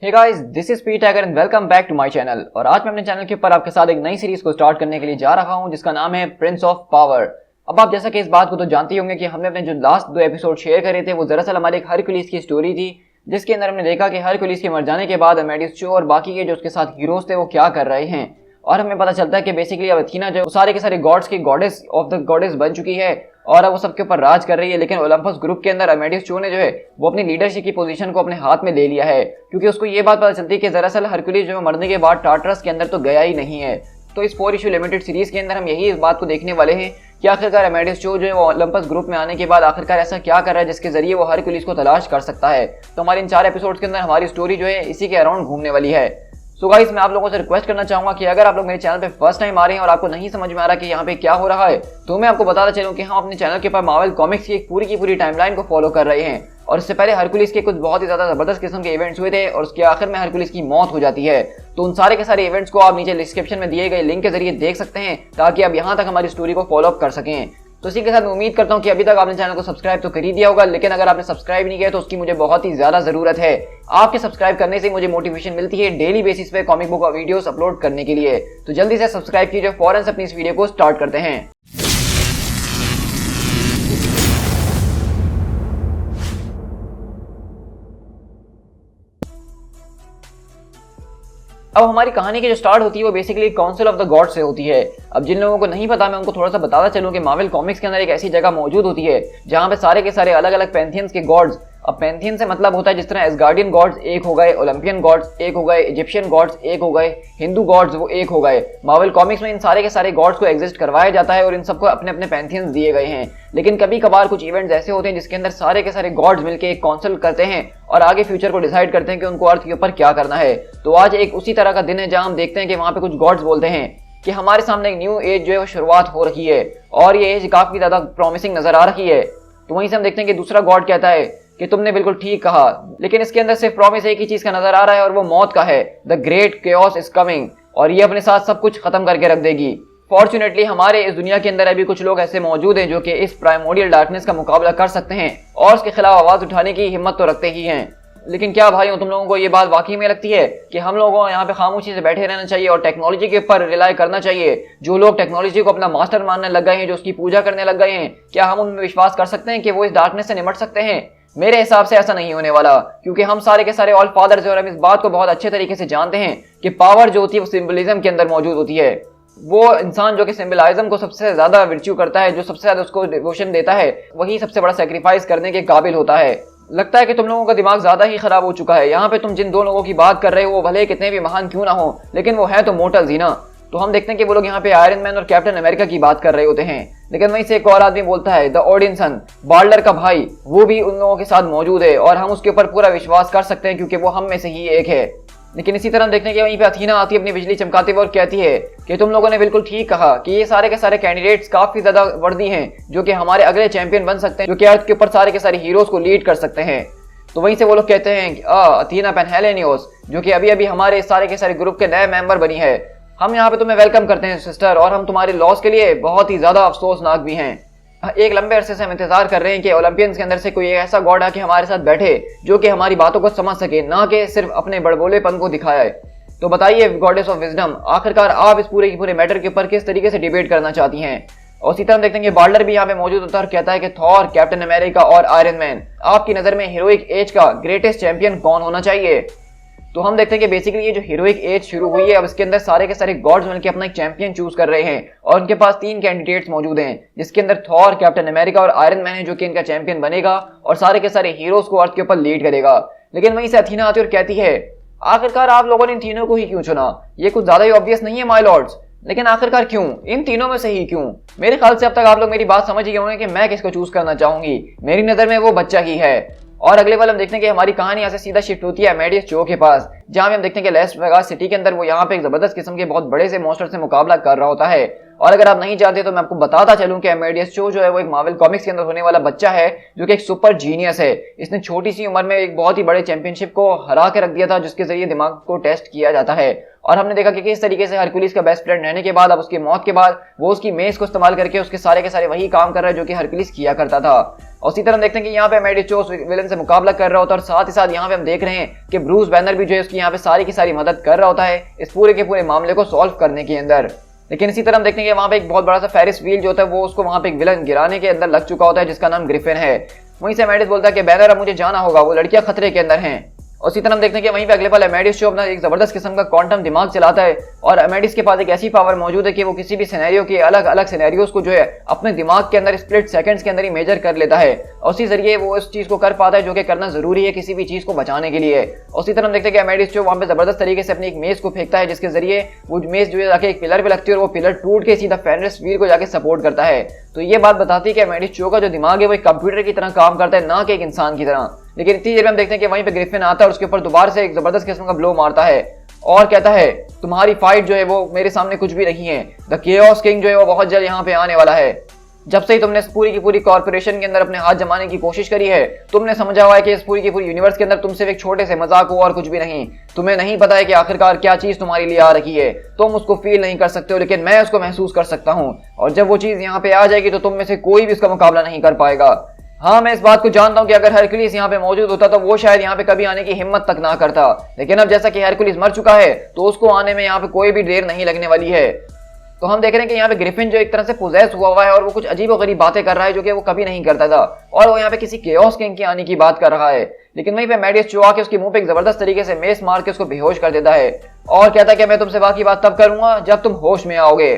Hey guys, this is P tiger and welcome back to my channel. और आज मैं अपने चैनल के ऊपर आपके साथ एक नई सीरीज को स्टार्ट करने के लिए जा रहा हूं जिसका नाम है प्रिंस ऑफ पावर। अब आप जैसा कि इस बात को तो जानते ही होंगे कि हमने अपने जो लास्ट 2 एपिसोड शेयर करे थे वो दरअसल हमारे एक हरक्यूलिस की स्टोरी थी, जिसके अंदर हमने देखा कि हरक्यूलिस के मर जाने के बाद अमेडियस चो और बाकी के जो उसके साथ हीरोज थे वो क्या कर रहे हैं। और हमें पता चलता है कि बेसिकली अब अथीना जो सारे के सारे गॉड्स की गॉडेस ऑफ द गॉडेस बन चुकी है और अब वो सबके ऊपर राज कर रही है। लेकिन ओलंपस ग्रुप के अंदर अमेडियस चो ने जो है वो अपनी लीडरशिप की पोजीशन को अपने हाथ में ले लिया है, क्योंकि उसको ये बात पता चलती है कि दरअसल हरक्यूलिस जो मरने के बाद टार्टरस के अंदर तो गया ही नहीं है। तो इस 4 इशू लिमिटेड सीरीज के अंदर हम यही इस बात को देखने वाले हैं कि आखिरकार अमेडियस चो जो है वो ओलंपस ग्रुप में आने के बाद आखिरकार ऐसा क्या कर रहा है जिसके जरिए वो हरक्यूलिस को तलाश कर सकता है। तो हमारे इन 4 एपिसोड्स के अंदर हमारी स्टोरी जो है इसी के अराउंड घूमने वाली है। सो गाइस, मैं आप लोगों से रिक्वेस्ट करना चाहूंगा कि अगर आप लोग मेरे चैनल पे फर्स्ट टाइम आ रहे हैं और आपको नहीं समझ में आ रहा कि यहाँ पे क्या हो रहा है, तो मैं आपको बताना चाहूँ कि हम अपने चैनल के ऊपर मार्वल कॉमिक्स की एक पूरी की पूरी टाइमलाइन को फॉलो कर रहे हैं। और इससे पहले हरक्यूलिस के कुछ बहुत ही ज्यादा जबरदस्त किस्म के इवेंट्स हुए थे और उसके आखिर में हरक्यूलिस की मौत हो जाती है। तो उन सारे के सारे इवेंट्स को आप नीचे डिस्क्रिप्शन में दिए गए लिंक के जरिए देख सकते हैं ताकि आप यहाँ तक हमारी स्टोरी को फॉलो अप कर सकें। तो इसी के साथ मैं उम्मीद करता हूं कि अभी तक आपने चैनल को सब्सक्राइब तो कर ही दिया होगा, लेकिन अगर आपने सब्सक्राइब नहीं किया तो उसकी मुझे बहुत ही ज्यादा जरूरत है। आपके सब्सक्राइब करने से मुझे मोटिवेशन मिलती है डेली बेसिस पे कॉमिक बुक वीडियोस अपलोड करने के लिए। तो जल्दी से सब्सक्राइब कीजिए, फौरन से अपनी इस वीडियो को स्टार्ट करते हैं। अब हमारी कहानी की जो स्टार्ट होती है वो basically council of the God से होती है। अब जिन लोगों को नहीं पता मैं उनको थोड़ा सा बताता चलूं कि मार्वल कॉमिक्स के अंदर एक ऐसी जगह मौजूद होती है जहां पे सारे के सारे अलग अलग पैंथियंस के गॉड्स, अब पैंथियन से मतलब होता है जिस तरह एसगार्डियन गॉड्स एक हो गए, ओलंपियन गॉड्स एक हो गए, इजिप्शियन गॉड्स एक हो गए, हिंदू गॉड्स वो एक हो गए। मार्वल कॉमिक्स में इन सारे के सारे गॉड्स को एग्जिस्ट करवाया जाता है और इन सबको अपने अपने पैंथियंस दिए गए हैं। लेकिन कभी कभार कुछ इवेंट्स ऐसे होते हैं जिसके अंदर सारे के सारे गॉड्स मिलकर एक काउंसिल करते हैं और आगे फ्यूचर को डिसाइड करते हैं कि उनको अर्थ के ऊपर क्या करना है। तो आज एक उसी तरह का दिन है जहां हम देखते हैं कि वहां पे कुछ गॉड्स बोलते हैं कि हमारे सामने एक न्यू एज जो है वो शुरुआत हो रही है और ये एज काफी ज्यादा प्रॉमिसिंग नजर आ रही है। तो वहीं से हम देखते हैं कि दूसरा गॉड कहता है कि तुमने बिल्कुल ठीक कहा, लेकिन इसके अंदर सिर्फ प्रॉमिस एक ही चीज का नजर आ रहा है और वो मौत का है। The great chaos is coming, और ये अपने साथ सब कुछ खत्म करके रख देगी। फॉर्चुनेटली हमारे इस दुनिया के अंदर अभी कुछ लोग ऐसे मौजूद हैं जो कि इस प्राइमोडियल डार्कनेस का मुकाबला कर सकते हैं और उसके खिलाफ आवाज उठाने की हिम्मत तो रखते ही हैं। लेकिन क्या भाइयों, तुम लोगों को ये बात वाकई में लगती है कि हम लोगों को यहाँ पे खामोशी से बैठे रहना चाहिए और टेक्नोलॉजी के ऊपर रिलाई करना चाहिए? जो लोग टेक्नोलॉजी को अपना मास्टर मानने लग गए हैं, जो उसकी पूजा करने लग गए हैं, क्या हम उनमें विश्वास कर सकते हैं कि वो इस डार्कनेस से निपट सकते हैं? मेरे हिसाब से ऐसा नहीं होने वाला, क्योंकि हम सारे के सारे ऑल फादर्स और हम इस बात को बहुत अच्छे तरीके से जानते हैं कि पावर जो होती है वो सिंबलिज्म के अंदर मौजूद होती है। वो इंसान जो कि सिंबलिज्म को सबसे ज्यादा वर्च्यू करता है, जो सबसे ज्यादा उसको डिवोशन देता है, वही सबसे बड़ा सैक्रिफाइस करने के काबिल होता है। लगता है कि तुम लोगों का दिमाग ज्यादा ही खराब हो चुका है। यहाँ पे तुम जिन 2 लोगों की बात कर रहे हो वो भले कितने भी महान क्यों ना हो, लेकिन वो है तो मोर्टल्स ही ना। तो हम देखते हैं कि वो लोग यहाँ पे आयरन मैन और कैप्टन अमेरिका की बात कर रहे होते हैं, लेकिन वहीं से एक और आदमी बोलता है द ओडिनसन, बाल्डर का भाई, वो भी उन लोगों के साथ मौजूद है और हम उसके ऊपर पूरा विश्वास कर सकते हैं क्योंकि वो हम में से ही एक है। लेकिन इसी तरह देखने के वहीं पे अथीना आती है अपनी बिजली चमकाते हुए और कहती है कि तुम लोगों ने बिल्कुल ठीक कहा कि ये सारे के सारे कैंडिडेट्स काफी ज्यादा वर्दी हैं जो कि हमारे अगले चैंपियन बन सकते हैं, जो कि अर्थ के ऊपर सारे के सारे हीरोज को लीड कर सकते हैं। तो वहीं से वो लोग कहते हैं अथीना पेनहेलेनियोस, जो कि अभी अभी हमारे सारे के सारे ग्रुप के नए मेंबर बनी है, हम यहाँ पे तुम्हें वेलकम करते हैं सिस्टर, और हम तुम्हारे लॉस के लिए बहुत ही ज्यादा अफसोसनाक भी हैं। एक लंबे अरसे से हम इंतजार कर रहे हैं कि ओलंपियंस के अंदर से कोई ऐसा गॉड आके हमारे साथ बैठे जो कि हमारी बातों को समझ सके, ना कि सिर्फ अपने बड़बोलेपन को दिखाए। तो बताइए गॉडेस ऑफ विजडम, आखिरकार आप इस पूरे के पूरे मैटर के ऊपर किस तरीके से डिबेट करना चाहती हैं? और इसी तरह देखते हैं कि बाल्डर भी यहाँ पे मौजूद होता है और कहता है कि थॉर, कैप्टन अमेरिका और आयरन मैन, आपकी नजर में हीरोइक एज का ग्रेटेस्ट चैंपियन कौन होना चाहिए? तो हम देखते हैं कि बेसिकली ये जो हीरोइक एज शुरू हुई है, अब इसके अंदर सारे के सारे गॉड्स मिलकर अपना एक चैंपियन चूज कर रहे हैं और उनके पास 3 कैंडिडेट्स मौजूद हैं, जिसके अंदर थॉर, कैप्टन अमेरिका और आयरन मैन है जो कि इनका चैंपियन बनेगा और सारे के सारे हीरोज को अर्थ के ऊपर लीड करेगा। लेकिन वहीं से अथीना आती है और कहती है आखिरकार आप लोगों ने इन तीनों को ही क्यों चुना? ये कुछ ज्यादा ही ऑब्वियस नहीं है माय लॉर्ड्स, लेकिन आखिरकार क्यों? इन तीनों में से ही क्यों? मेरे ख्याल से अब तक आप लोग मेरी बात समझ ही गए होंगे कि मैं किसको चूज करना चाहूंगी। मेरी नजर में वो बच्चा ही है। और अगले वाले हम देखते हैं कि हमारी कहानी यहाँ से सीधा शिफ्ट होती है अमेडियस चो के पास, जहां हम देखते हैं कि लेस वेगास सिटी के अंदर वो यहाँ पे एक जबरदस्त किस्म के बहुत बड़े से मॉन्स्टर से मुकाबला कर रहा होता है। और अगर आप नहीं जानते तो मैं आपको बताता चलूं कि अमेडियस चो जो है वो एक मार्वल कॉमिक्स के अंदर होने वाला बच्चा है जो कि एक सुपर जीनियस है। इसने छोटी सी उम्र में एक बहुत ही बड़े चैंपियनशिप को हरा के रख दिया था, जिसके जरिए दिमाग को टेस्ट किया जाता है। और हमने देखा कि किस तरीके से हरकुलिस का बेस्ट फ्रेंड रहने के बाद, अब उसकी मौत के बाद, वो उसकी मेस को इस्तेमाल करके उसके सारे के सारे वही काम कर रहा है जो कि हरकुलिस किया करता था। और इसी तरह हम देखते हैं कि यहाँ पे अमेडिस जो उस विलन से मुकाबला कर रहा होता है, और साथ ही साथ यहाँ पे हम देख रहे हैं कि ब्रूस बैनर भी जो है उसकी यहाँ पे सारी की सारी मदद कर रहा होता है इस पूरे के पूरे मामले को सॉल्व करने के अंदर। लेकिन इसी तरह हम देखते हैं कि वहाँ पे एक बहुत बड़ा सा फेरिस व्हील जो होता है वो उसको वहाँ पे एक विलन गिराने के अंदर लग चुका होता है जिसका नाम ग्रिफिन है। वहीं से अमेडिस बोलता है कि बैनर अब मुझे जाना होगा, वो लड़कियां खतरे के अंदर हैं। उसी तरह हम देखते हैं कि वहीं पे अगले पल अमेडिस जो अपना एक जबरदस्त किस्म का क्वांटम दिमाग चलाता है, और अमेडिस के पास एक ऐसी पावर मौजूद है कि वो किसी भी सिनेरियो के अलग अलग सिनेरियोस को जो है अपने दिमाग के अंदर स्प्लिट सेकंड्स के अंदर ही मेजर कर लेता है, और उसी जरिए वो उस चीज को कर पाता है जो कि करना जरूरी है किसी भी चीज को बचाने के लिए। उसी तरह हम देखते हैं कि अमेडिस जो वहाँ पे जबरदस्त तरीके से अपनी एक मेज को फेंकता है जिसके जरिए वो मेज जो है जाके एक पिलर पे लगती है और वो पिलर टूट के सीधा फेरिस व्हील को जाके सपोर्ट करता है। तो ये बात बताती है कि अमेडिस जो का जो दिमाग है वो एक कंप्यूटर की तरह काम करता है, ना कि एक इंसान की तरह। लेकिन इतनी देर में हम देखते हैं कि वहीं पे ग्रिफिन आता है और उसके ऊपर दोबारा से एक जबरदस्त किस्म का ब्लो मारता है और कहता है तुम्हारी फाइट जो है वो मेरे सामने कुछ भी नहीं है, द केओस किंग जो है वो बहुत जल्द यहाँ पे आने वाला है। जब से ही तुमने इस पूरी की पूरी कॉर्पोरेशन के अंदर अपने हाथ जमाने की कोशिश करी है, तुमने समझा हुआ है कि इस पूरी की पूरी यूनिवर्स के अंदर तुम सिर्फ एक छोटे से मजाक हो और कुछ भी नहीं। तुम्हें नहीं पता है कि आखिरकार क्या चीज तुम्हारे लिए आ रही है, तुम उसको फील नहीं कर सकते हो, लेकिन मैं उसको महसूस कर सकता हूँ, और जब वो चीज यहाँ पे आ जाएगी तो तुम में से कोई भी उसका मुकाबला नहीं कर पाएगा। हाँ, मैं इस बात को जानता हूँ कि अगर हरकुलिस यहाँ पे मौजूद होता तो वो शायद यहाँ पे कभी आने की हिम्मत तक ना करता, लेकिन अब जैसा कि हरकुलिस मर चुका है तो उसको आने में यहाँ पे कोई भी देर नहीं लगने वाली है। तो हम देख रहे हैं कि यहाँ पे ग्रिफिन जो एक तरह से पोजेस हुआ है और वो कुछ अजीब और गरीब बातें कर रहा है जो कि वो कभी नहीं करता था, और वो यहाँ पे किसी केओस किंग के आने की बात कर रहा है। लेकिन वहीं पे अमेडिस जो आके उसके मुंह पे एक जबरदस्त तरीके से मेस मार के उसको बेहोश कर देता है और कहता है कि मैं तुमसे बाकी बात तब करूंगा जब तुम होश में आओगे।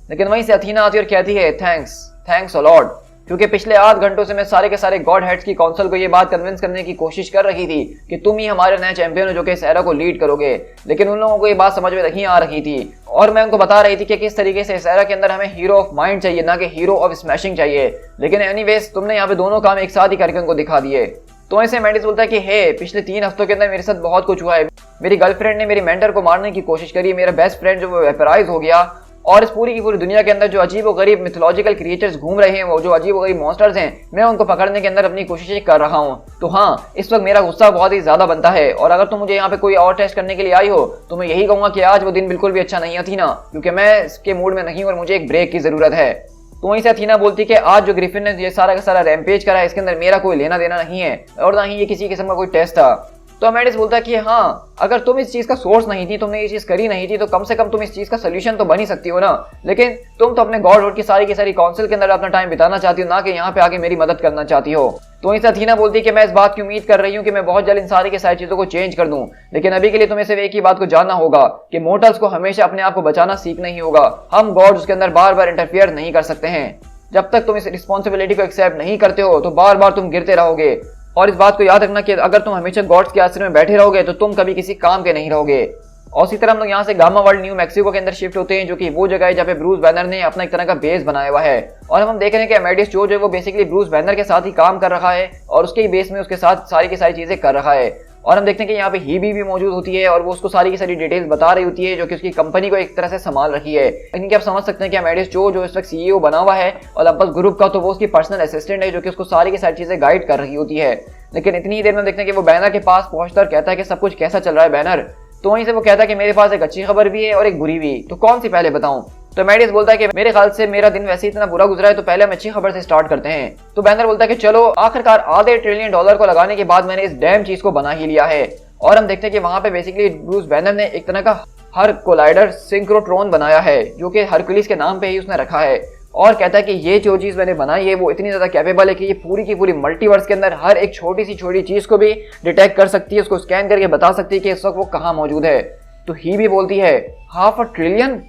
लेकिन वहीं से अथीना आती है और कहती है थैंक्स अ लॉट, क्योंकि पिछले 8 घंटों से मैं सारे के सारे गॉड हेड्स की काउंसिल को ये बात कन्विंस करने की कोशिश कर रही थी कि तुम ही हमारे नए चैंपियन हो जो कि इस एरा को लीड करोगे, लेकिन उन लोगों को ये बात समझ में नहीं आ रही थी, और मैं उनको बता रही थी कि किस तरीके से इस एरा के अंदर हमें हीरो ऑफ माइंड चाहिए, ना कि हीरो ऑफ स्मैशिंग चाहिए। लेकिन एनीवेज तुमने यहाँ पे दोनों काम एक साथ ही करके उनको दिखा दिए। तो ऐसे अमेडिस बोलता है कि हे, पिछले 3 हफ्तों के अंदर मेरे साथ बहुत कुछ हुआ है। मेरी गर्लफ्रेंड ने मेरी मेंटर को मारने की कोशिश करी, मेरा बेस्ट फ्रेंड जो वो वेपराइज हो गया, और इस पूरी की पूरी दुनिया के अंदर जो अजीब व गरीब मिथोलॉजिकल क्रिएचर्स घूम रहे हैं, वो जो अजीब व गरीब मॉन्स्टर्स हैं, मैं उनको पकड़ने के अंदर अपनी कोशिशें कर रहा हूँ। तो हाँ, इस वक्त मेरा गुस्सा बहुत ही ज्यादा बनता है, और अगर तुम मुझे यहाँ पे कोई और टेस्ट करने के लिए आई हो तो मैं यही कहूंगा कि आज वो दिन बिल्कुल भी अच्छा नहीं थी ना, क्योंकि मैं इसके मूड में नहीं और मुझे एक ब्रेक की जरूरत है। तो वहीं से अथीना बोलती कि आज जो ग्रिफिन ने ये सारा का सारा रैम्पेज करा है इसके अंदर मेरा कोई लेना देना नहीं है, और ना ही ये किसी किस्म का कोई टेस्ट था। तो अमेडिस बोलता है कि हाँ, अगर तुम इस चीज का सोर्स नहीं थी, तुमने ये चीज करी नहीं थी, तो कम से कम तुम इस चीज का सोल्यूशन तो बन ही सकती हो ना। लेकिन तुम तो अपने गॉड की सारी काउंसिल के अंदर अपना टाइम बिताना चाहती हो, ना कि यहाँ पे आके मेरी मदद करना चाहती हो। तो वहीं से अथीना बोलती है कि मैं इस बात की उम्मीद कर रही हूँ कि मैं बहुत जल्द इन सारी की सारी चीजों को चेंज कर दूं, लेकिन अभी के लिए तुम्हें सिर्फ एक ही बात को जानना होगा कि मोर्टल्स को हमेशा अपने आप को बचाना सीखना ही होगा। हम गॉड्स उसके अंदर बार बार इंटरफियर नहीं कर सकते हैं। जब तक तुम इस रिस्पॉन्सिबिलिटी को एक्सेप्ट नहीं करते हो तो बार बार तुम गिरते रहोगे, और इस बात को याद रखना कि अगर तुम हमेशा गॉड्स के आश्रय में बैठे रहोगे तो तुम कभी किसी काम के नहीं रहोगे। और इसी तरह हम लोग यहाँ से गामा वर्ल्ड न्यू मैक्सिको के अंदर शिफ्ट होते हैं, जो कि वो जगह है जहाँ पे ब्रूस बैनर ने अपना एक तरह का बेस बनाया हुआ है, और हम देख रहे हैं कि अमेडिस जो है वो बेसिकली ब्रूस बैनर के साथ ही काम कर रहा है और उसके ही बेस में उसके साथ सारी की सारी चीजें कर रहा है। और हम देखते हैं कि यहाँ पे हीबी भी मौजूद होती है और वो उसको सारी की सारी डिटेल्स बता रही होती है जो कि उसकी कंपनी को एक तरह से संभाल रही है। इनके आप समझ सकते हैं कि अमेडिस जो इस वक्त सीईओ बना हुआ है ओलंपस ग्रुप का, तो वो उसकी पर्सनल असिस्टेंट है जो कि उसको सारी की सारी चीजें गाइड कर रही होती है। लेकिन इतनी ही देर में देखते हैं कि वो बैनर के पास पहुंचता और कहता है कि सब कुछ कैसा चल रहा है बैनर। तो वहीं से वो कहता है कि मेरे पास एक अच्छी खबर भी है और एक बुरी भी, तो कौन सी पहले बताऊं। तो अमेडिस बोलता है कि मेरे ख्याल से मेरा दिन वैसे इतना बुरा गुजरा है, तो पहले हम अच्छी खबर से स्टार्ट करते हैं। तो बैनर बोलता है कि चलो, आखिरकार $5 ट्रिलियन को लगाने के बाद मैंने इस डैम चीज को बना ही लिया है। और हम देखते हैं कि वहां पे बेसिकली ब्रूस बैनर ने एक तरह का हर कोलाइडर सिंक्रोट्रॉन बनाया है जो कि हरकुलिस के नाम पे ही उसने रखा है, और कहता है कि ये जो चीज मैंने बनाई है वो इतनी ज्यादा कैपेबल है कि ये पूरी की पूरी मल्टीवर्स के अंदर हर एक छोटी सी छोटी चीज को भी डिटेक्ट कर सकती है, उसको स्कैन करके बता सकती है कि इस वक्त वो कहाँ मौजूद है। तो ही भी बोलती है $500 ट्रिलियन।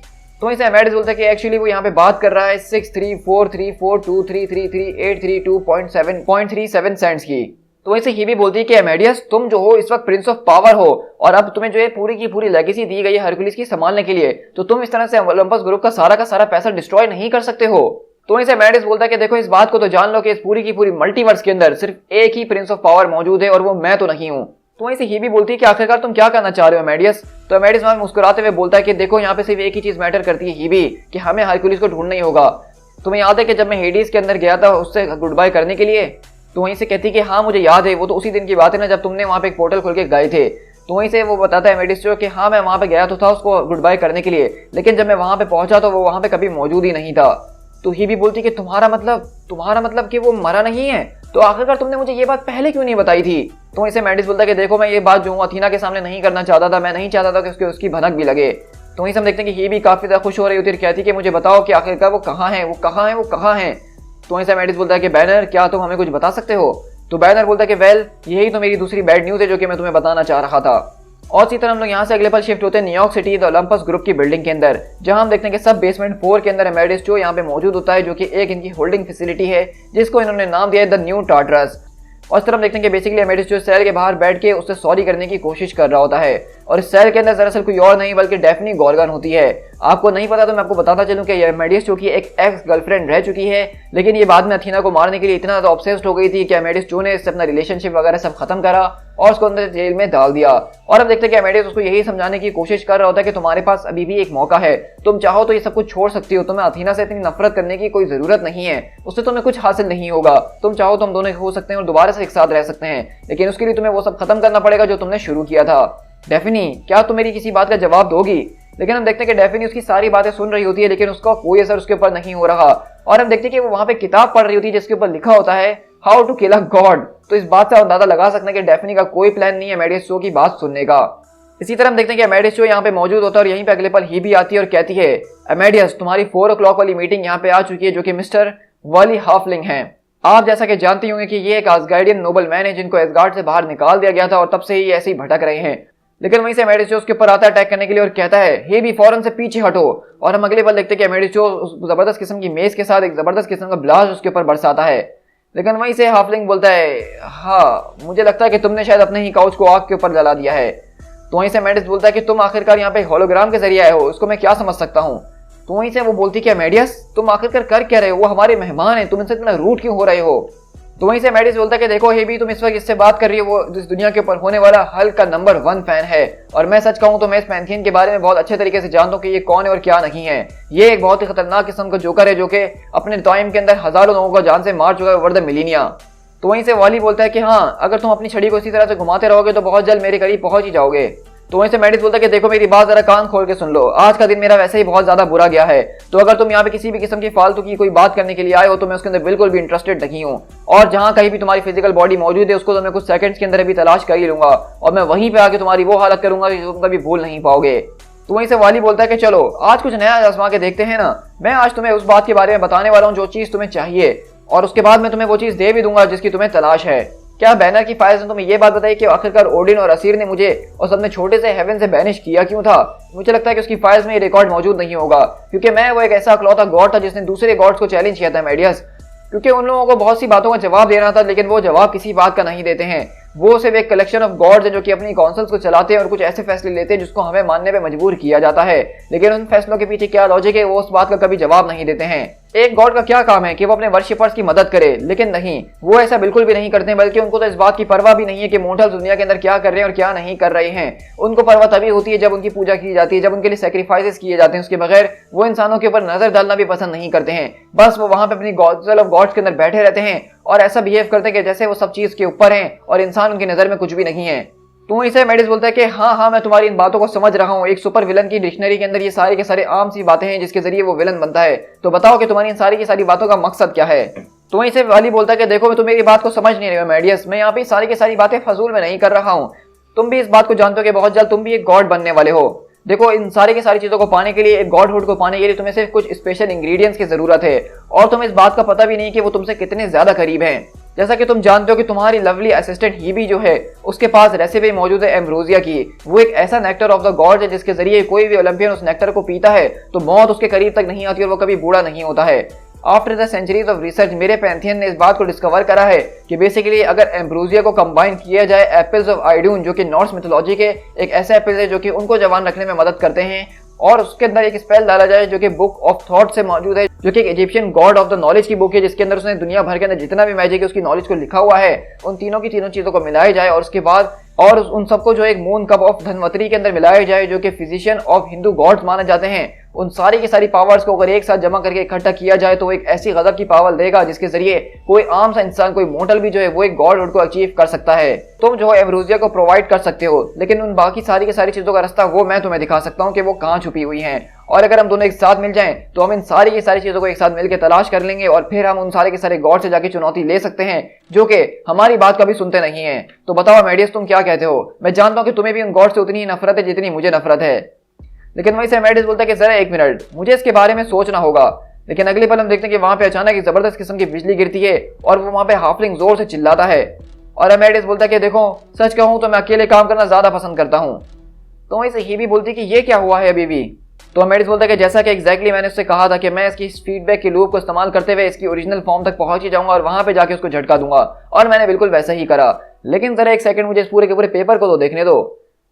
तो इसे अमेडिस बोलता है कि एक्चुअली वो यहाँ पे बात कर रहा है 6343423333832.7 सेंट्स की। तो वैसे ही भी बोलती है कि अमेडियस, तुम जो हो इस वक्त प्रिंस ऑफ पावर हो, और अब तुम्हें जो है पूरी की पूरी लेगेसी दी गई है हरकुलिस की संभालने के लिए, तो तुम इस तरह से ओलंपस ग्रुप का सारा पैसा डिस्ट्रॉय नहीं कर सकते हो। तो इसे अमेडिस बोलता है कि देखो, इस बात को तो जान लो कि इस पूरी की पूरी मल्टीवर्स के अंदर सिर्फ एक ही प्रिंस ऑफ पावर मौजूद है और वो मैं तो नहीं हूँ। तो वहीं से ही भी बोलती है कि आखिरकार तुम क्या करना चाह रहे हो अमेडियस। तो अमेडिस वहां मुस्कुराते हुए बोलता है कि देखो, यहाँ पे सिर्फ एक ही चीज मैटर करती है ही भी, कि हमें हरकुलिस को ढूंढना ही होगा। तुम्हें याद है कि जब मैं हेडिस के अंदर गया था उससे गुड बाय करने के लिए, तो वहीं से कहती कि हाँ मुझे याद है, वो तो उसी दिन की बात है ना जब तुमने वहां पे एक पोर्टल खोल के गए थे। तो वहीं से वो बताता है एमेडिस्टो कि हाँ मैं वहां पे गया तो था उसको गुड बाय करने के लिए, लेकिन जब मैं वहां पे पहुंचा तो वो वहां पे कभी मौजूद ही नहीं था। तो ही भी बोलती कि तुम्हारा मतलब कि वो मरा नहीं है, तो आखिरकार तुमने मुझे ये बात पहले क्यों नहीं बताई थी। तो इसे मेडिस बोलता है कि देखो मैं ये बात जो हूँ अथीना के सामने नहीं करना चाहता था, मैं नहीं चाहता था कि उसकी भनक भी लगे। तो वहीं से हम देखते हैं कि ही भी काफी ज्यादा खुश हो रही होती है, कहती है कि मुझे बताओ कि आखिरकार वो कहाँ है, वो कहाँ है, वो कहाँ है। तो वहीं से मेडिस बोलता है कि बैनर क्या तुम हमें कुछ बता सकते हो। तो बैनर बोलता है कि वेल यही तो मेरी दूसरी बैड न्यूज है जो कि मैं तुम्हें बताना चाह रहा था। और इसी तरह हम लोग यहाँ से अगले पल शिफ्ट होते हैं New York city the Olympus group की बिल्डिंग के अंदर, जहां हम देखते हैं कि सब बेसमेंट 4 के अंदर एमेडिस्टो यहाँ पे मौजूद होता है, जो कि एक इनकी होल्डिंग फैसिलिटी है जिसको इन्होंने नाम दिया है द न्यू टार्टरस। और इस तरह हम देखते हैं कि बेसिकली एमेडिस्टो सेल के बाहर बैठ के उससे सॉरी करने की कोशिश कर रहा होता है, और इस सेल के अंदर दरअसल कोई और नहीं बल्कि डेफनी गॉर्गन होती है। आपको नहीं पता तो मैं आपको बताता चलूं कि एमेडिस्टो की एक एक्स गर्लफ्रेंड रह चुकी है, लेकिन ये बाद में अथीना को मारने के लिए इतना ज्यादा ऑब्सेस्ड हो गई थी कि एमेडिस्टो ने इससे अपना रिलेशनशिप वगैरह सब खत्म करा और उसको अंदर जेल में डाल दिया। और अब देखते हैं कि एमेडिस उसको यही समझाने की कोशिश कर रहा होता है कि तुम्हारे पास अभी भी एक मौका है, तुम चाहो तो ये सब कुछ छोड़ सकती हो, तुम्हें अथीना से इतनी नफरत करने की कोई जरूरत नहीं है, उससे तुम्हें कुछ हासिल नहीं होगा, तुम चाहो तो हम दोनों हो सकते हैं और दोबारा से एक साथ रह सकते हैं, लेकिन उसके लिए तुम्हें वो सब खत्म करना पड़ेगा जो तुमने शुरू किया था। डेफिनी क्या तुम मेरी किसी बात का जवाब दोगी। लेकिन हम देखते हैं कि डेफिनी उसकी सारी बातें सुन रही होती है, लेकिन उसका कोई असर उसके ऊपर नहीं हो रहा। और हम देखते हैं कि वो वहां पे किताब पढ़ रही होती है जिसके ऊपर लिखा होता है how to kill a god. तो इस बात से अंदाजा लगा सकते हैं कि डेफिनी का कोई प्लान नहीं है एमेडिस्टो की बात सुनने का। इसी तरह हम देखते हैं कि एमेडिस्टो यहाँ पे मौजूद होता है और यहीं पे अगले पल ही भी आती है और कहती है एमेडियस तुम्हारी 4 o'clock वाली मीटिंग यहाँ पे आ चुकी है, जो कि मिस्टर वाली हाफलिंग है। आप जैसा कि जानते होंगे कि ये एक आसगार्डियन नोबल मैन है जिनको एसगार्ड से बाहर निकाल दिया गया था और तब से ही ऐसे ही भटक रहे हैं। लेकिन वहीं से एमेडिस्टो उसके ऊपर आता है अटैक करने के लिए और कहता है हे भी फौरन से पीछे हटो। और हम अगले पल देखते हैं कि एमेडिस्टो उस जबरदस्त किस्म की मेज के साथ एक जबरदस्त किस्म का ब्लास्ट उसके ऊपर बरसाता है। लेकिन वहीं से हाफलिंग बोलता है हाँ मुझे लगता है कि तुमने शायद अपने ही काउच को आग के ऊपर जला दिया है। तो वहीं से एमेडिस बोलता है कि तुम आखिरकार यहाँ पे होलोग्राम के जरिए आए हो, उसको मैं क्या समझ सकता हूँ। तो वहीं से वो बोलती कि एमेडियस तुम आखिरकार कर क्या रहे हो, वो हमारे मेहमान है, तुम इनसे इतना रूट क्यों हो रहे हो। तो वहीं से एमेडिस बोलता है कि देखो हे भी तुम इस वक्त इससे बात कर रही हो, वो इस दुनिया के ऊपर होने वाला हल्क का नंबर 1 फैन है, और मैं सच कहूं तो मैं इस पैंथियन के बारे में बहुत अच्छे तरीके से जानता हूं कि ये कौन है और क्या नहीं है। ये एक बहुत ही खतरनाक किस्म का जोकर है जो कि अपने टाइम के अंदर हजारों लोगों को जान से मार चुका है ओवर द मिलीनिया। तो वहीं से वाली बोलता है कि हाँ अगर तुम अपनी छड़ी को इसी तरह से घुमाते रहोगे तो बहुत जल्द मेरे करीब पहुंच ही जाओगे। तो वहीं से मेडिस बोलता है कि देखो मेरी बात जरा कान खोल के सुन लो, आज का दिन मेरा वैसे ही बहुत ज्यादा बुरा गया है, तो अगर तुम यहाँ पे किसी भी किस्म की फालतू की कोई बात करने के लिए आए हो तो मैं उसके अंदर बिल्कुल भी इंटरेस्टेड नहीं हूँ, और जहाँ कहीं भी तुम्हारी फिजिकल बॉडी मौजूद है उसको तो मैं कुछ सेकंड्स के अंदर भी तलाश कर ही लूंगा और मैं वहीं पे आके तुम्हारी वो हालत करूंगा जो तुम कभी भूल नहीं पाओगे। तो वहीं से वाली बोलता है कि चलो आज कुछ नया आजमा के देखते हैं ना, मैं आज तुम्हें उस बात के बारे में बताने वाला हूँ जो चीज तुम्हें चाहिए, और उसके बाद मैं तुम्हें वो चीज दे भी दूंगा जिसकी तुम्हें तलाश है। क्या बैनर की फाइल्स ने तुम्हें ये बात बताई कि आखिरकार ओडिन और असीर ने मुझे और सबने छोटे से हेवन से बैनिश किया क्यों था। मुझे लगता है कि उसकी फाइल्स में ये रिकॉर्ड मौजूद नहीं होगा, क्योंकि मैं वो एक ऐसा अकलौता गॉड था जिसने दूसरे गॉड्स को चैलेंज किया था मेडियस, क्योंकि उन लोगों को बहुत सी बातों का जवाब देना था, लेकिन वो जवाब किसी बात का नहीं देते हैं। वो सिर्फ एक कलेक्शन ऑफ गॉड्स है जो कि अपनी काउंसिल्स को चलाते हैं और कुछ ऐसे फैसले लेते हैं जिसको हमें मानने पे मजबूर किया जाता है, लेकिन उन फैसलों के पीछे क्या लॉजिक है वो उस बात का कभी जवाब नहीं देते हैं। एक गॉड का क्या काम है कि वो अपने वर्शिपर्स की मदद करे, लेकिन नहीं, वो ऐसा बिल्कुल भी नहीं करते, बल्कि उनको तो इस बात की परवाह भी नहीं है कि मोर्टल्स दुनिया के अंदर क्या कर रहे हैं और क्या नहीं कर रहे हैं। उनको परवाह तभी होती है जब उनकी पूजा की जाती है, जब उनके लिए सैक्रिफाइसेस किए जाते हैं, उसके बगैर वो इंसानों के ऊपर नजर डालना भी पसंद नहीं करते हैं। बस वो वहां पे अपनी काउंसिल ऑफ गॉड्स के अंदर बैठे रहते हैं और ऐसा बिहेव करते हैं कि जैसे वो सब चीज के ऊपर हैं और इंसान उनकी नजर में कुछ भी नहीं है। तो इसे मेडिस बोलता है कि हाँ मैं तुम्हारी इन बातों को समझ रहा हूँ, एक सुपर विलन की डिक्शनरी के अंदर ये सारे के सारे आम सी बातें हैं जिसके जरिए वो विलन बनता है, तो बताओ कि तुम्हारी इन सारी की सारी बातों का मकसद क्या है। तो वहीं से वाली बोलता है कि देखो तुम मेरी बात को समझ नहीं रहे हो मेडियस, मैं यहाँ पे सारी की सारी बातें फजूल में नहीं कर रहा हूँ, तुम भी इस बात को जानते हो कि बहुत जल्द तुम भी एक गॉड बनने वाले हो। देखो इन सारी की सारी चीजों को पाने के लिए, एक गॉडहुड को पाने के लिए तुम्हें सिर्फ कुछ स्पेशल इंग्रेडिएंट्स की जरूरत है, और तुम्हें इस बात का पता भी नहीं कि वो तुमसे कितने ज्यादा करीब हैं। जैसा कि तुम जानते हो कि तुम्हारी लवली असिस्टेंट हीबी जो है उसके पास रेसिपी मौजूद है एम्ब्रोसिया की, वो एक ऐसा नेक्टर ऑफ द गॉड्स है जिसके जरिए कोई भी ओलंपियन उस नेक्टर को पीता है तो मौत उसके करीब तक नहीं आती और वो कभी बूढ़ा नहीं होता है। After the centuries of research मेरे पैंथियन ने इस बात को डिस्कवर करा है कि बेसिकली अगर एम्ब्रोसिया को कंबाइन किया जाए एप्पल्स ऑफ आइड्यून जो कि नॉर्स मिथोलॉजी के एक ऐसे एप्पल्स है जो कि उनको जवान रखने में मदद करते हैं, और उसके अंदर एक स्पेल डाला जाए जो कि बुक ऑफ थॉट से मौजूद है, जो कि एक Egyptian God of the knowledge की बुक है जिसके अंदर उसने दुनिया भर के अंदर जितना भी मैजिक है उसकी नॉलेज को लिखा हुआ है, उन तीनों की तीनों चीजों को मिलाया जाए और उसके बाद और उन सबको जो एक मून कप ऑफ धनवंतरी के अंदर मिलाया जाए जो कि फिजिशियन ऑफ हिंदू गॉड्स माने जाते हैं, उन सारी की सारी पावर्स को अगर एक साथ जमा करके इकट्ठा किया जाए तो एक ऐसी गजब की पावर देगा जिसके जरिए कोई आम सा इंसान, कोई मोर्टल भी जो है वो एक गॉडहुड को अचीव कर सकता है। तुम जो है एम्ब्रोसिया को प्रोवाइड कर सकते हो, लेकिन उन बाकी सारी की सारी चीजों का रास्ता वो मैं तुम्हें दिखा सकता हूँ कि वो कहाँ छुपी हुई हैं। और अगर हम दोनों एक साथ मिल जाएं तो हम इन सारी की सारी चीजों को एक साथ मिलकर तलाश कर लेंगे और फिर हम उन सारे के सारे गॉड से जाके चुनौती ले सकते हैं जो कि हमारी बात कभी सुनते नहीं है। तो बताओ अमेडियस, तुम क्या कहते हो? मैं जानता हूँ कि तुम्हें भी उन गॉड से उतनी ही नफरत है जितनी मुझे नफरत है। लेकिन वहीं से अमेडियस बोलता है कि जरा एक मिनट, मुझे इसके बारे में सोचना होगा। लेकिन अगले पल हम देखते हैं कि वहां पे अचानक एक जबरदस्त किस्म की बिजली गिरती है और वो वहां पे हाफलिंग जोर से चिल्लाता है। और अमेडियस बोलता है कि देखो, सच कहूं तो मैं अकेले काम करना ज्यादा पसंद करता हूं। तो वहीं से ही भी बोलती है कि ये क्या हुआ है अभी भी? तो अमेडियस बोलता है कि जैसा कि एग्जैक्टली मैंने उससे कहा था कि मैं इसकी फीडबैक के लूप को इस्तेमाल करते हुए इसकी ओरिजिनल फॉर्म तक पहुंच ही जाऊंगा और वहां पे जाके उसको झटका दूंगा, और मैंने बिल्कुल वैसा ही करा। लेकिन जरा एक सेकंड, मुझे इस पूरे के पूरे पेपर को तो देखने दो।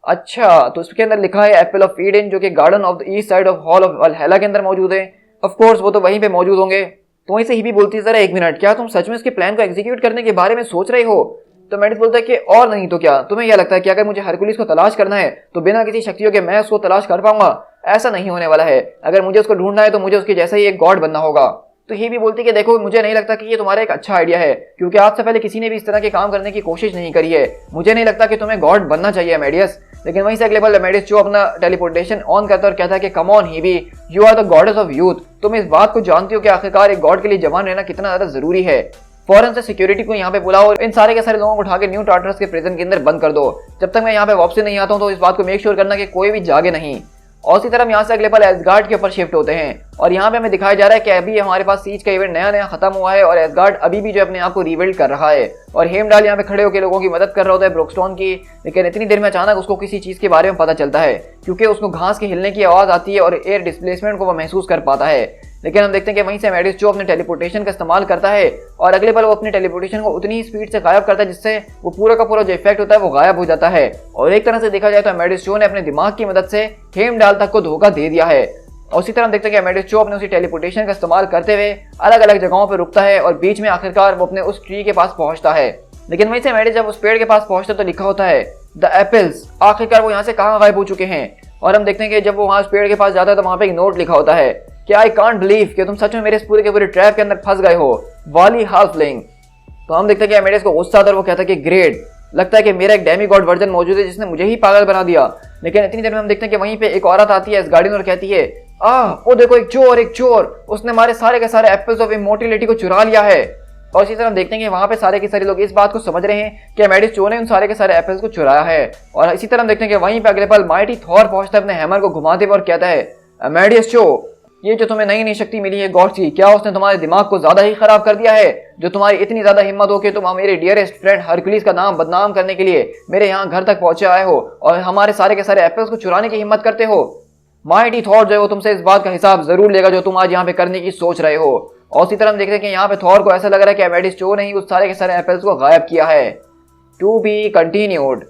अच्छा, तो इसके अंदर लिखा है एप्पल ऑफ ईडन, जो कि garden of the east side of hall of Valhalla के अंदर मौजूद है। ऑफ कोर्स वो तो वहीं पे मौजूद होंगे। तो वहीं से ही भी बोलती है जरा एक मिनट, क्या तुम सच में इसके प्लान को एग्जीक्यूट करने के बारे में सोच रहे हो? तो मेडिस बोलता है कि और नहीं तो क्या, तुम्हें यह लगता है कि अगर मुझे हरकुलिस को तलाश करना है तो बिना किसी शक्तियों के मैं उसको तलाश कर पाऊंगा? ऐसा नहीं होने वाला है। अगर मुझे उसको ढूंढना है तो मुझे उसके जैसा ही एक गॉड बनना होगा। तो ये भी बोलती है कि देखो, मुझे नहीं लगता कि ये तुम्हारा एक अच्छा आइडिया है, क्योंकि आज से पहले किसी ने भी इस तरह के काम करने की कोशिश नहीं करी है। मुझे नहीं लगता कि तुम्हें गॉड बनना चाहिए अमेडियस। लेकिन वहीं से अगले पल अमेडियस जो अपना टेलीपोर्टेशन ऑन करता है और कहता है कि कम on Hebe, you are the goddess of youth. तुम इस बात को जानती हो कि आखिरकार एक गॉड के लिए जवान रहना कितना ज्यादा जरूरी है। फौरन से सिक्योरिटी को यहाँ पे बुलाओ और इन सारे के सारे लोगों को उठा के न्यू टार्टरस के प्रिजन के अंदर बंद कर दो। जब तक मैं यहाँ पे वापसी नहीं आता हूँ तो इस बात को मेक श्योर करना कि कोई भी जागे नहीं। और इसी तरह हम यहाँ से अगले पल एसगार्ड के ऊपर शिफ्ट होते हैं और यहाँ पे हमें दिखाया जा रहा है कि अभी हमारे पास सीज का इवेंट नया नया खत्म हुआ है और एसगार्ड अभी भी जो अपने आप को रीबिल्ड कर रहा है। और हेमडाल यहाँ पे खड़े होकर लोगों की मदद कर रहा होता है ब्रोकस्टोन की। लेकिन इतनी देर में अचानक उसको किसी चीज के बारे में पता चलता है, क्योंकि उसको घास के हिलने की आवाज आती है और एयर डिस्प्लेसमेंट को वो महसूस कर पाता है। लेकिन हम देखते हैं कि वहीं से मेडिस जो अपने टेलीपोर्टेशन का इस्तेमाल करता है और अगले पल वो अपने टेलीपोर्टेशन को उतनी ही स्पीड से गायब करता है जिससे वो पूरा का पूरा जो इफेक्ट होता है वो गायब हो जाता है। और एक तरह से देखा जाए तो मेडिस जो ने अपने दिमाग की मदद से हेमडाल तक को धोखा दे दिया है। और उसी तरह हम देखते हैं कि मेडिस जो अपने उसी टेलीपोर्टेशन का इस्तेमाल करते हुए अलग अलग जगहों पर रुकता है और बीच में आखिरकार वो अपने उस ट्री के पास पहुंचता है। लेकिन वहीं से मेडिस जब उस पेड़ के पास पहुंचता है तो लिखा होता है द एप्पल्स। आखिरकार वो यहाँ से कहाँ गायब हो चुके हैं। और हम देखते हैं कि जब वो वहाँ उस पेड़ के पास जाता है तो वहाँ पे एक नोट लिखा होता है कि आई कांट बिलीव कि तुम सच में मेरे इस पूरे के पूरे ट्रैप के अंदर फंस गए हो, वाली हाल्फलिंग। तो हम देखते हैं कि मेडिस को गुस्सा आता है और वो कहता है कि ग्रेट, लगता है कि मेरा एक डेमी गॉड वर्जन मौजूद है जिसने मुझे ही पागल बना दिया। लेकिन इतनी देर में हम देखते हैं कि वहीं पे एक औरत आती है इस गार्डन और कहती है वो देखो एक चोर, उसने हमारे सारे के सारे एप्पल्स ऑफ इमोर्टिलिटी को चुरा लिया है। और इसी तरह हम देखते हैं कि वहां पे सारे के सारे लोग इस बात को समझ रहे हैं कि मेडिस चो ने उन सारे के सारे एप्पल्स को चुराया है। और इसी तरह हम देखते हैं कि वहीं पे अगले पल माइटी थॉर पहुंचता है अपने हैमर को घुमाते हुए और कहता है मेडिस चो, ये जो तुम्हें नई नई शक्ति मिली है गॉड की, क्या उसने तुम्हारे दिमाग को ज्यादा ही खराब कर दिया है? जो तुम्हारी इतनी ज्यादा हिम्मत हो कि तुम मेरे डियरेस्ट फ्रेंड हरकुलिस का नाम बदनाम करने के लिए मेरे यहाँ घर तक पहुंचे आए हो और हमारे सारे के सारे एप्पल्स को चुराने की हिम्मत करते हो? माइटी थॉर जो है वो तुमसे इस बात का हिसाब जरूर लेगा जो तुम आज यहाँ पे करने की सोच रहे हो। और इसी तरह हम देखते हैं कि यहाँ पे थॉर को ऐसा लग रहा है कि मेडिस चो ने ही उस सारे के सारे एप्पल्स को गायब किया है। To be continued.